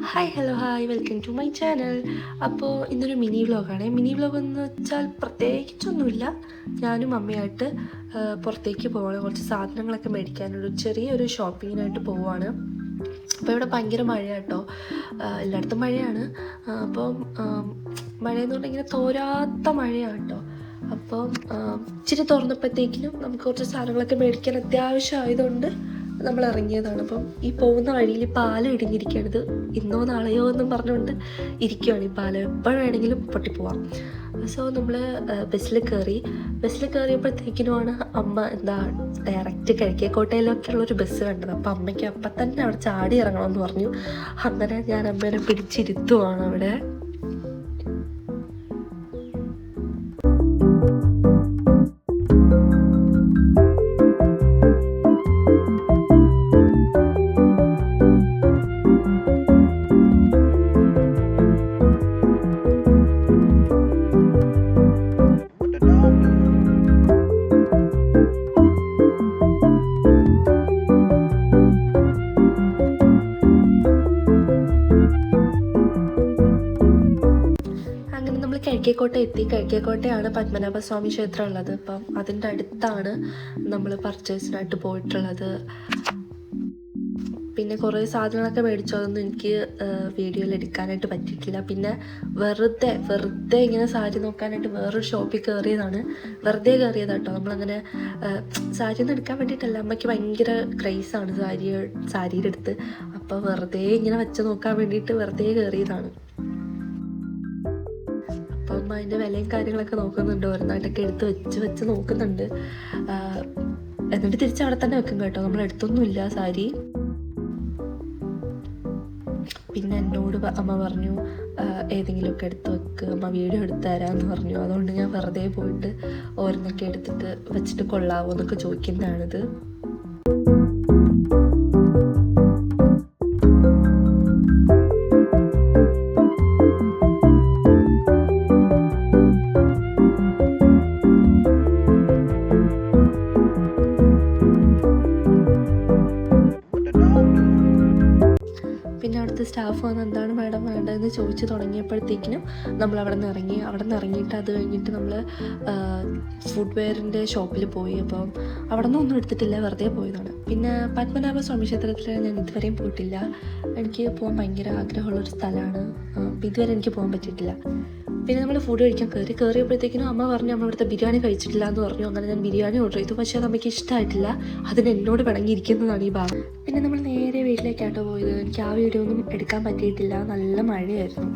Hi hello hi welcome to my channel. അപ്പോൾ ഇന്നൊരു mini വ്ലോഗാണ്. Mini vlog എന്ന് വെച്ചാൽ പ്രത്യേകിച്ചൊന്നുമില്ല. ഞാനും അമ്മയായിട്ട് പുറത്തേക്ക് പോവാണ്. കുറച്ച് സാധനങ്ങളൊക്കെ മേടിക്കാനൊരു ചെറിയൊരു ഷോപ്പിങ്ങിനായിട്ട് പോവുകയാണ്. അപ്പോൾ ഇവിടെ ഭയങ്കര മഴയാട്ടോ, എല്ലായിടത്തും മഴയാണ്. അപ്പം മഴയെന്ന് പറഞ്ഞാൽ ഇങ്ങനെ തോരാത്ത മഴയാണ് കേട്ടോ. അപ്പം ഇച്ചിരി തുറന്നപ്പോഴത്തേക്കിനും നമുക്ക് കുറച്ച് സാധനങ്ങളൊക്കെ മേടിക്കാൻ അത്യാവശ്യമായതുകൊണ്ട് നമ്മൾ ഇറങ്ങിയതാണ്. അപ്പം ഈ പോകുന്ന വഴിയിൽ പാലം ഇടിഞ്ഞിരിക്കുകയാണിത്. ഇന്നോ നാളെയോ എന്നും പറഞ്ഞുകൊണ്ട് ഇരിക്കുകയാണ് ഈ പാലം. എപ്പോഴും വേണമെങ്കിലും പൊട്ടിപ്പോവാം. സോ നമ്മൾ ബസ്സിൽ കയറിയപ്പോഴത്തേക്കിനുമാണ് അമ്മ ഡയറക്റ്റ് കിഴക്കേക്കോട്ടയിലൊക്കെയുള്ളൊരു ബസ് കണ്ടത്. അപ്പം അമ്മയ്ക്ക് അപ്പം തന്നെ അവിടെ ചാടി ഇറങ്ങണമെന്ന് പറഞ്ഞു. അങ്ങനെ ഞാൻ അമ്മേനെ പിടിച്ചിരുത്തുവാണ് അവിടെ. കിഴക്കേക്കോട്ട എത്തി. കിഴക്കേക്കോട്ടയാണ് പത്മനാഭസ്വാമി ക്ഷേത്രം ഉള്ളത്. അപ്പം അതിൻ്റെ അടുത്താണ് നമ്മൾ പർച്ചേസിനായിട്ട് പോയിട്ടുള്ളത്. പിന്നെ കുറേ സാധനങ്ങളൊക്കെ മേടിച്ചു. അതൊന്നും എനിക്ക് വീഡിയോയിൽ എടുക്കാനായിട്ട് പറ്റിയിട്ടില്ല. പിന്നെ വെറുതെ ഇങ്ങനെ സാരി നോക്കാനായിട്ട് വേറൊരു ഷോപ്പിൽ കയറിയതാണ്. വെറുതെ കയറിയതാട്ടോ. നമ്മളങ്ങനെ സാരിയൊന്നും എടുക്കാൻ വേണ്ടിയിട്ടല്ല, അമ്മയ്ക്ക് ഭയങ്കര ക്രൈസാണ് സാരിയുടെ അടുത്ത്. അപ്പോൾ വെറുതെ ഇങ്ങനെ വെച്ച് നോക്കാൻ വേണ്ടിയിട്ട് വെറുതെ കയറിയതാണ്. അപ്പം അതിൻ്റെ വിലയും കാര്യങ്ങളൊക്കെ നോക്കുന്നുണ്ട്. ഓരോന്നായിട്ടൊക്കെ എടുത്ത് വെച്ച് നോക്കുന്നുണ്ട്. എന്നിട്ട് തിരിച്ച് അവിടെ തന്നെ വെക്കും കേട്ടോ. നമ്മൾ എടുത്തൊന്നുമില്ല സാരി. പിന്നെ എന്നോട് അമ്മ പറഞ്ഞു ഏതെങ്കിലുമൊക്കെ എടുത്ത് വെക്ക്, അമ്മ വീഡിയോ എടുത്ത് തരാമെന്ന് പറഞ്ഞു. അതുകൊണ്ട് ഞാൻ വെറുതെ പോയിട്ട് ഓരോന്നൊക്കെ എടുത്തിട്ട് വെച്ചിട്ട് കൊള്ളാവോ എന്നൊക്കെ ചോദിക്കുന്നതാണിത്. പിന്നെ അവിടുത്തെ സ്റ്റാഫ് വന്ന് എന്താണ് മാഡം വേണ്ടതെന്ന് ചോദിച്ച് തുടങ്ങിയപ്പോഴത്തേക്കിനും നമ്മൾ അവിടെ നിന്ന് ഇറങ്ങിയിട്ട് അത് കഴിഞ്ഞിട്ട് നമ്മൾ ഫുഡ് വെയറിൻ്റെ ഷോപ്പിൽ പോയി. അപ്പം അവിടെ നിന്ന് ഒന്നും എടുത്തിട്ടില്ല, വെറുതെ പോയതാണ്. പിന്നെ പത്മനാഭസ്വാമി ക്ഷേത്രത്തിൽ ഞാൻ ഇതുവരെയും പോയിട്ടില്ല. എനിക്ക് പോകാൻ ഭയങ്കര ആഗ്രഹമുള്ളൊരു സ്ഥലമാണ്. ഇതുവരെ എനിക്ക് പോകാൻ പറ്റിയിട്ടില്ല. പിന്നെ നമ്മൾ ഫുഡ് കഴിക്കാൻ കയറിയപ്പോഴത്തേക്കിനും അമ്മ പറഞ്ഞു നമ്മൾ ഇവിടുത്തെ ബിരിയാണി കഴിച്ചിട്ടില്ല എന്ന് പറഞ്ഞു. അങ്ങനെ ഞാൻ ബിരിയാണി ഓർഡർ ചെയ്തു. പക്ഷേ അത് അമ്മയ്ക്ക് ഇഷ്ടമായിട്ടില്ല. അതിന് എന്നോട് പിണങ്ങിയിരിക്കുന്നതാണ് ഈ ഭാഗം. പിന്നെ നമ്മൾ നേരെ വീട്ടിലേക്കാട്ടോ പോയത്. എനിക്ക് ആ വീഡിയോ ഒന്നും എടുക്കാൻ പറ്റിയിട്ടില്ല, നല്ല മഴയായിരുന്നു.